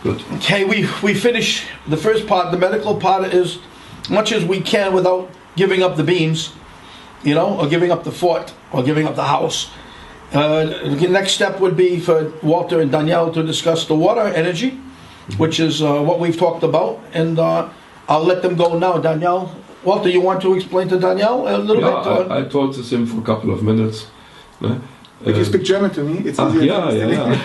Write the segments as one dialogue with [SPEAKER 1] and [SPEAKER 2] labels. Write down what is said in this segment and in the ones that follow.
[SPEAKER 1] Good.
[SPEAKER 2] Okay, we finish the first part. The medical part is much as we can without giving up the beans, you know, or giving up the fort, or giving up the house. The next step would be for Walter and Danielle to discuss the water energy, which is what we've talked about, and I'll let them go now. Danielle, Walter, you want to explain to Danielle a little bit?
[SPEAKER 1] I talked to him for a couple of minutes.
[SPEAKER 3] If you speak German to me, it's easier.
[SPEAKER 1] Ja.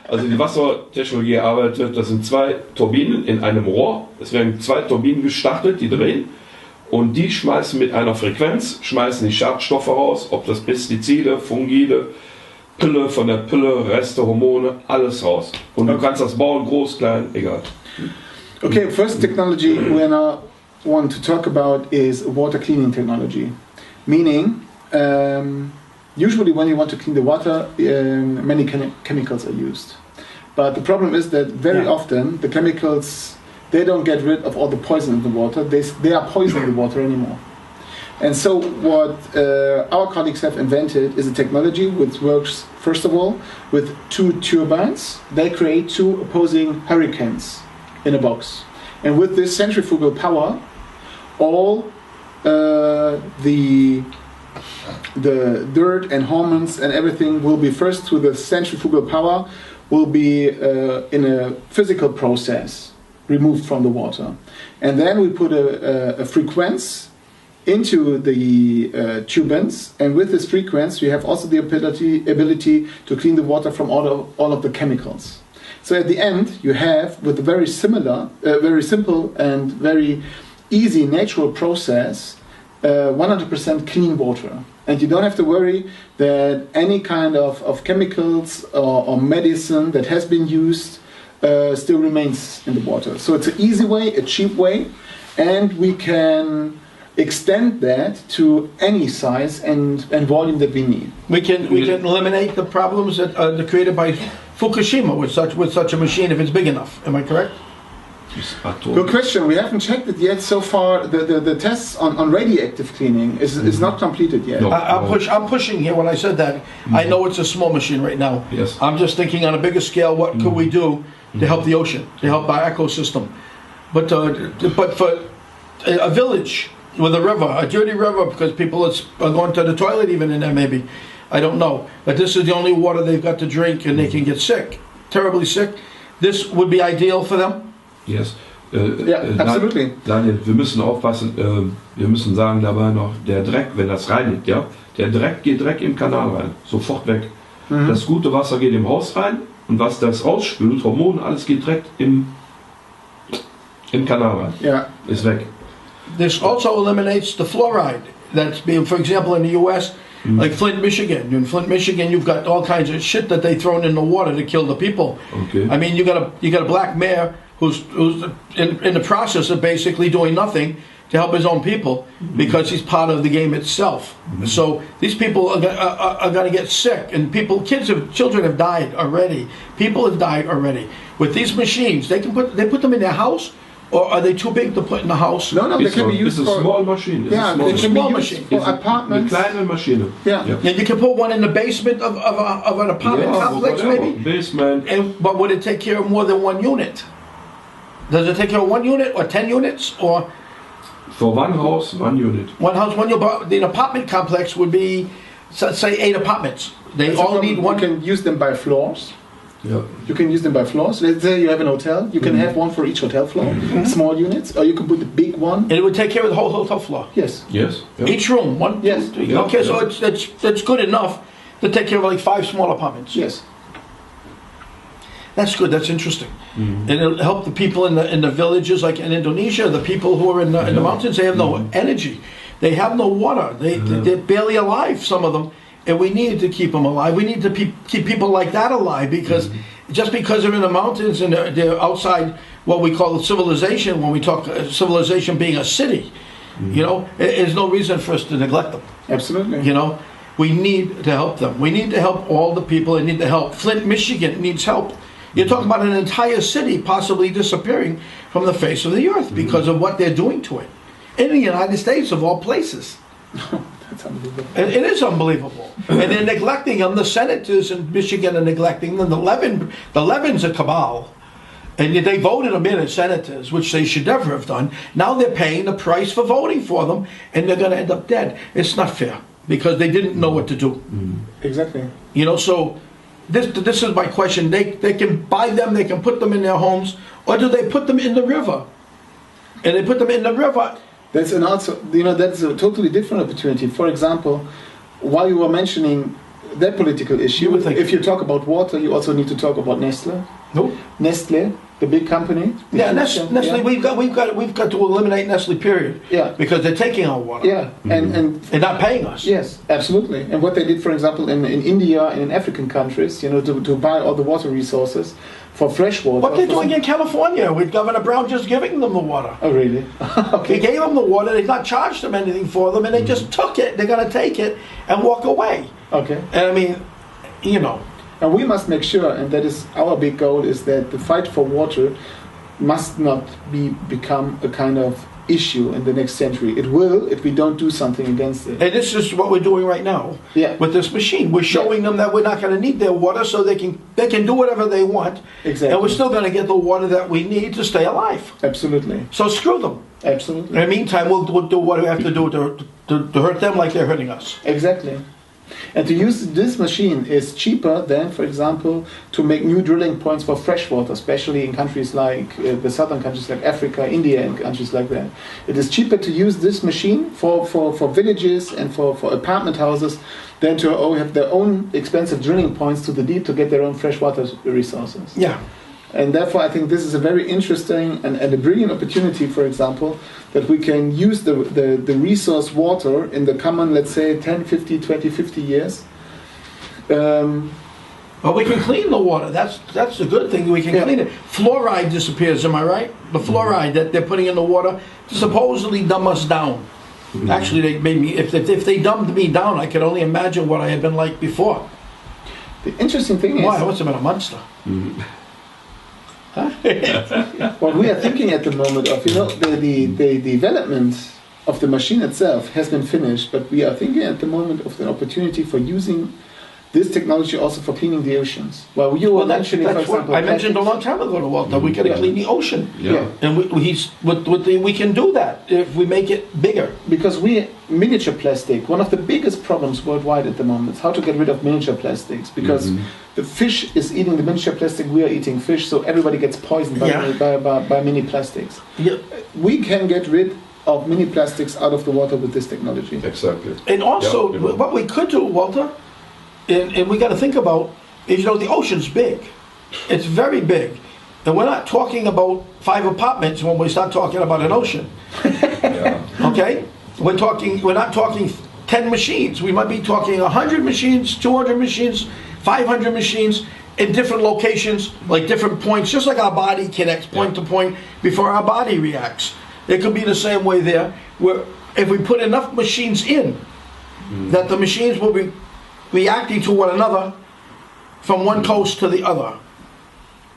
[SPEAKER 1] Also die Wassertechnologie arbeitet, das sind 2 Turbinen in einem Rohr. Es werden 2 Turbinen gestartet, die drehen. Und die schmeißen mit einer Frequenz, schmeißen die Schadstoffe raus, ob das Pestizide, Fungide, Pille von der Pille, Reste, Hormone, alles raus. Und du kannst das bauen, groß, klein, egal.
[SPEAKER 3] Okay, first technology we now want to talk about is water cleaning technology. Meaning, usually when you want to clean the water, many chemicals are used. But the problem is that very often the chemicals, they don't get rid of all the poison in the water. They are poisoning the water anymore. And so what our colleagues have invented is a technology which works, first of all, with 2 turbines. They create 2 opposing hurricanes in a box. And with this centrifugal power, all the dirt and hormones and everything will be first through the centrifugal power, will be in a physical process removed from the water. And then we put a frequency into the turbines, and with this frequency we have also the ability to clean the water from all of the chemicals. So at the end you have, with a very simple and very easy natural process, 100% clean water. And you don't have to worry that any kind of chemicals or medicine that has been used still remains in the water. So it's an easy way, a cheap way, and we can extend that to any size and volume that we need.
[SPEAKER 2] We can eliminate the problems that are created by Fukushima with such a machine if it's big enough. Am I correct?
[SPEAKER 3] Good question. We haven't checked it yet. So far, the tests on radioactive cleaning is not completed yet.
[SPEAKER 1] No.
[SPEAKER 2] I'm pushing here when I said that. I know it's a small machine right now.
[SPEAKER 1] Yes.
[SPEAKER 2] I'm just thinking on a bigger scale, what could we do to help the ocean, to help our ecosystem? But for a village with a river, a dirty river, because people are going to the toilet even in there maybe, I don't know. But this is the only water they've got to drink, and they can get sick, terribly sick. This would be ideal for them.
[SPEAKER 1] Yes.
[SPEAKER 3] Absolutely.
[SPEAKER 1] Daniel, wir müssen aufpassen, wir müssen sagen dabei noch, der Dreck, wenn das reinigt, ja, der Dreck geht direkt im Kanal rein, sofort weg. Das gute Wasser geht im Haus rein, und was das rausspült, Hormone, alles geht direkt im Kanal rein. Ist weg.
[SPEAKER 2] This also eliminates the fluoride that's being, for example, in the U.S., like Flint, Michigan. In Flint, Michigan, you've got all kinds of shit that they thrown in the water to kill the people.
[SPEAKER 1] Okay.
[SPEAKER 2] I mean, you got a black mayor who's in the process of basically doing nothing to help his own people because he's part of the game itself. So these people are going to get sick, and children have died already. People have died already. With these machines, they put them in their house. Or are they too big to put in the house?
[SPEAKER 3] No, they can be used for...
[SPEAKER 1] small machine.
[SPEAKER 3] They can be used for apartments.
[SPEAKER 1] Eine kleine Maschine.
[SPEAKER 3] Yeah,
[SPEAKER 2] you can put one in the basement of an apartment complex, maybe?
[SPEAKER 1] Basement.
[SPEAKER 2] But would it take care of more than 1 unit? Does it take care of 1 unit or 10 units? Or
[SPEAKER 1] For one house, 1 unit.
[SPEAKER 2] One house, the apartment complex would be, say, 8 apartments. They all need one.
[SPEAKER 3] You can use them by floors.
[SPEAKER 1] Yeah.
[SPEAKER 3] You can use them by floors. Let's say you have an hotel. You can have one for each hotel floor, small units, or you can put the big one.
[SPEAKER 2] And it would take care of the whole hotel floor.
[SPEAKER 3] Yes.
[SPEAKER 1] Yes. Yeah.
[SPEAKER 2] Each room, 1, 2, 3.
[SPEAKER 1] Yeah.
[SPEAKER 2] Okay, so that's good enough to take care of like 5 small apartments.
[SPEAKER 3] Yes.
[SPEAKER 2] That's good. That's interesting, and it'll help the people in the villages, like in Indonesia. The people who are in the mountains, they have no energy, they have no water. They're barely alive. Some of them. And we need to keep them alive. We need to keep people like that alive, because just because they're in the mountains and they're outside what we call civilization, when we talk civilization being a city, you know, there's no reason for us to neglect them.
[SPEAKER 3] Absolutely.
[SPEAKER 2] You know, we need to help them. We need to help all the people that need the help. Flint, Michigan needs help. You're talking about an entire city possibly disappearing from the face of the earth because of what they're doing to it. In the United States, of all places.
[SPEAKER 3] That's unbelievable.
[SPEAKER 2] It is unbelievable. And they're neglecting them. The senators in Michigan are neglecting them. The Levin's a cabal. And they voted them in as senators, which they should never have done. Now they're paying the price for voting for them, and they're going to end up dead. It's not fair, because they didn't know what to do.
[SPEAKER 3] Exactly.
[SPEAKER 2] You know, so this is my question. They can buy them, they can put them in their homes, or do they put them in the river? And they put them in the river.
[SPEAKER 3] That's that's a totally different opportunity. For example, while you were mentioning that political issue, if you talk about water, you also need to talk about Nestle.
[SPEAKER 2] No.
[SPEAKER 3] Nestle, the big company.
[SPEAKER 2] Yeah, Nestle. Yeah. We've got to eliminate Nestle. Period.
[SPEAKER 3] Yeah.
[SPEAKER 2] Because they're taking our water.
[SPEAKER 3] Yeah, and
[SPEAKER 2] they're not paying us.
[SPEAKER 3] Yes, absolutely. And what they did, for example, in India and in African countries, to buy all the water resources for fresh water.
[SPEAKER 2] What they're doing in California with Governor Brown just giving them the water.
[SPEAKER 3] Oh, really? Okay.
[SPEAKER 2] He gave them the water. They've not charged them anything for them, and they just took it. They're going to take it and walk away.
[SPEAKER 3] Okay.
[SPEAKER 2] And I mean, you know.
[SPEAKER 3] And we must make sure, and that is our big goal, is that the fight for water must not become a kind of issue in the next century. It will if we don't do something against it.
[SPEAKER 2] And this is what we're doing right now.
[SPEAKER 3] Yeah.
[SPEAKER 2] With this machine. We're showing them that we're not going to need their water, so they can do whatever they want.
[SPEAKER 3] Exactly.
[SPEAKER 2] And we're still going to get the water that we need to stay alive.
[SPEAKER 3] Absolutely.
[SPEAKER 2] So screw them.
[SPEAKER 3] Absolutely.
[SPEAKER 2] In the meantime, we'll do what we have to do to hurt them like they're hurting us.
[SPEAKER 3] Exactly. And to use this machine is cheaper than, for example, to make new drilling points for fresh water, especially in countries like the southern countries like Africa, India, and countries like that. It is cheaper to use this machine for villages and for apartment houses than to have their own expensive drilling points to the deep to get their own fresh water resources.
[SPEAKER 2] Yeah.
[SPEAKER 3] And therefore, I think this is a very interesting and a brilliant opportunity, for example, that we can use the resource water in the common, let's say, 10, 50, 20, 50 years.
[SPEAKER 2] Well, we can clean the water. That's a good thing. We can clean it. Fluoride disappears, am I right? The fluoride that they're putting in the water to supposedly dumb us down. Actually, they made me, if they dumbed me down, I could only imagine what I had been like before.
[SPEAKER 3] The interesting thing is...
[SPEAKER 2] Why? I must have been a monster.
[SPEAKER 3] What we are thinking at the moment of, the development of the machine itself has been finished, but we are thinking at the moment of the opportunity for using this technology also for cleaning the oceans. Well, you were mentioning, for example,
[SPEAKER 2] I mentioned a long time ago to Walter. We got to clean the ocean.
[SPEAKER 3] Yeah.
[SPEAKER 2] And we can do that if we make it bigger.
[SPEAKER 3] Because miniature plastic, one of the biggest problems worldwide at the moment is how to get rid of miniature plastics. Because the fish is eating the miniature plastic, we are eating fish, so everybody gets poisoned by mini plastics.
[SPEAKER 2] Yeah.
[SPEAKER 3] We can get rid of mini plastics out of the water with this technology.
[SPEAKER 1] Exactly.
[SPEAKER 2] And also, what we could do, Walter, and we got to think about is, the ocean's big. It's very big. And we're not talking about 5 apartments when we start talking about an ocean. Okay? We're not talking 10 machines. We might be talking 100 machines, 200 machines, 500 machines in different locations, like different points, just like our body connects point to point before our body reacts. It could be the same way there, where if we put enough machines in, that the machines will be reacting to one another from one coast to the other.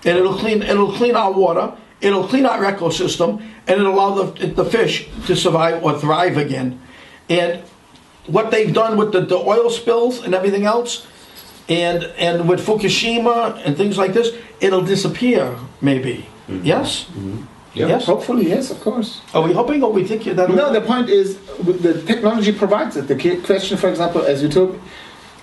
[SPEAKER 2] And it'll clean our water, it'll clean our ecosystem, and it'll allow the fish to survive or thrive again. And what they've done with the oil spills and everything else, and with Fukushima and things like this, it'll disappear, maybe. Yes?
[SPEAKER 1] Yeah.
[SPEAKER 2] Yes?
[SPEAKER 3] Hopefully, yes, of course.
[SPEAKER 2] Are we hoping, or we think that?
[SPEAKER 3] No, the point is the technology provides it. The question, for example, as you took,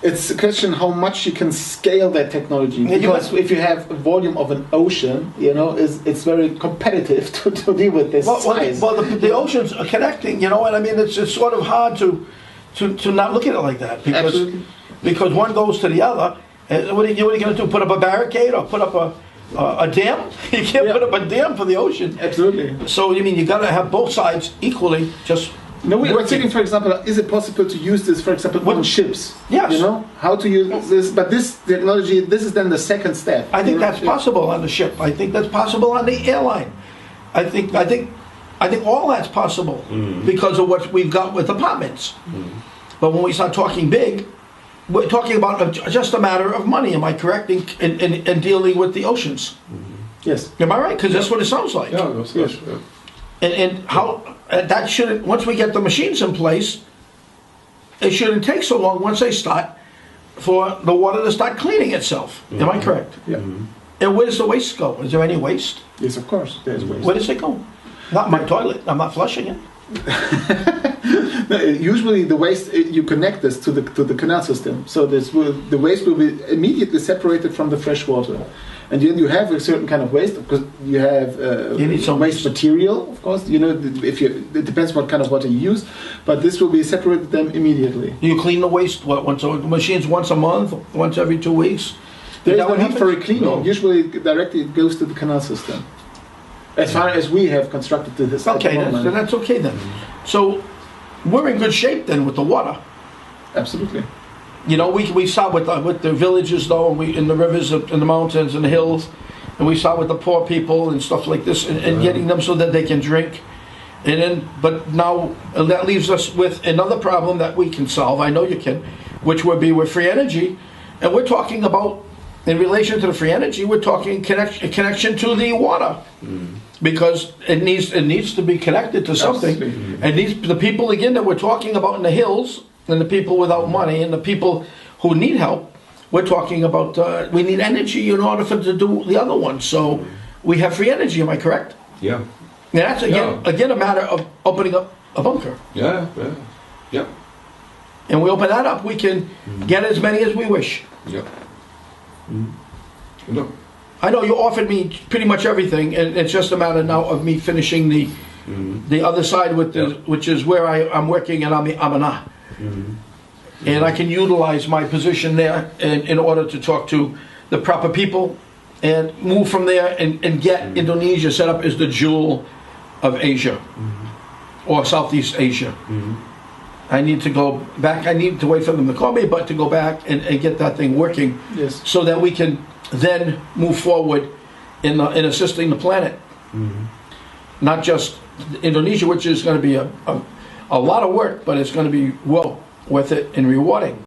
[SPEAKER 3] it's a question how much you can scale that technology. Because if you have a volume of an ocean, it's very competitive to deal with this size.
[SPEAKER 2] Well, the oceans are connecting, and I mean, it's sort of hard to not look at it like that. Because one goes to the other. What are you going to do? Put up a barricade or put up a dam? You can't put up a dam for the ocean.
[SPEAKER 3] Absolutely.
[SPEAKER 2] So, you got to have both sides equally just...
[SPEAKER 3] No, we were thinking, for example, is it possible to use this, for example, on ships?
[SPEAKER 2] Yes.
[SPEAKER 3] How to use this, but this technology, this is then the second step.
[SPEAKER 2] I think that's possible on the ship. I think that's possible on the airline. I think all that's possible because of what we've got with apartments. But when we start talking big, we're talking about just a matter of money. Am I correct in dealing with the oceans?
[SPEAKER 3] Yes.
[SPEAKER 2] Am I right? Because that's what it sounds like.
[SPEAKER 1] Yeah, that's yes.
[SPEAKER 2] And how that shouldn't. Once we get the machines in place, it shouldn't take so long once they start for the water to start cleaning itself. Am I correct?
[SPEAKER 3] Yeah.
[SPEAKER 2] And where does the waste go? Is there any waste?
[SPEAKER 3] Yes, of course, there's waste.
[SPEAKER 2] Where does it go? Not my toilet. I'm not flushing it.
[SPEAKER 3] No, usually the waste, you connect this to the canal system, so the waste will be immediately separated from the fresh water, and then you have a certain kind of waste because you have
[SPEAKER 2] You need some
[SPEAKER 3] waste material, of course. You know, it depends what kind of water you use, but this will be separated them immediately.
[SPEAKER 2] Do you clean the waste once a month, once every 2 weeks?
[SPEAKER 3] There is
[SPEAKER 2] that
[SPEAKER 3] no
[SPEAKER 2] what
[SPEAKER 3] need for
[SPEAKER 2] happens?
[SPEAKER 3] a cleaning.
[SPEAKER 1] No.
[SPEAKER 3] Usually, directly it goes to the canal system. As far as we have constructed this at
[SPEAKER 2] Okay,
[SPEAKER 3] the moment.
[SPEAKER 2] then that's okay then. So we're in good shape then with the water.
[SPEAKER 3] Absolutely.
[SPEAKER 2] You know, we saw with the villages though, and in the rivers, in the mountains, and the hills, and we saw with the poor people and stuff like this, and getting them so that they can drink. And then, but now that leaves us with another problem that we can solve. I know you can, which would be with free energy, and we're talking about in relation to the free energy, we're talking connection to the water. Because it needs to be connected to something.
[SPEAKER 3] Absolutely.
[SPEAKER 2] And the people again that we're talking about in the hills, and the people without money, and the people who need help, we're talking about we need energy in order to do the other one. So we have free energy. Am I correct?
[SPEAKER 1] Yeah.
[SPEAKER 2] And that's again a matter of opening up a bunker.
[SPEAKER 1] Yeah. Yeah.
[SPEAKER 2] And we open that up, we can get as many as we wish.
[SPEAKER 1] Yeah. No.
[SPEAKER 2] I know you offered me pretty much everything, and it's just a matter now of me finishing the other side with which is where I'm working at Amana. And I can utilize my position there in order to talk to the proper people and move from there and get Indonesia set up as the jewel of Asia or Southeast Asia. I need to go back. I need to wait for them to call me, but to go back and get that thing working,
[SPEAKER 3] Yes.
[SPEAKER 2] so that we can then move forward in assisting the planet. Not just Indonesia, which is going to be a lot of work, but it's going to be well worth it and rewarding.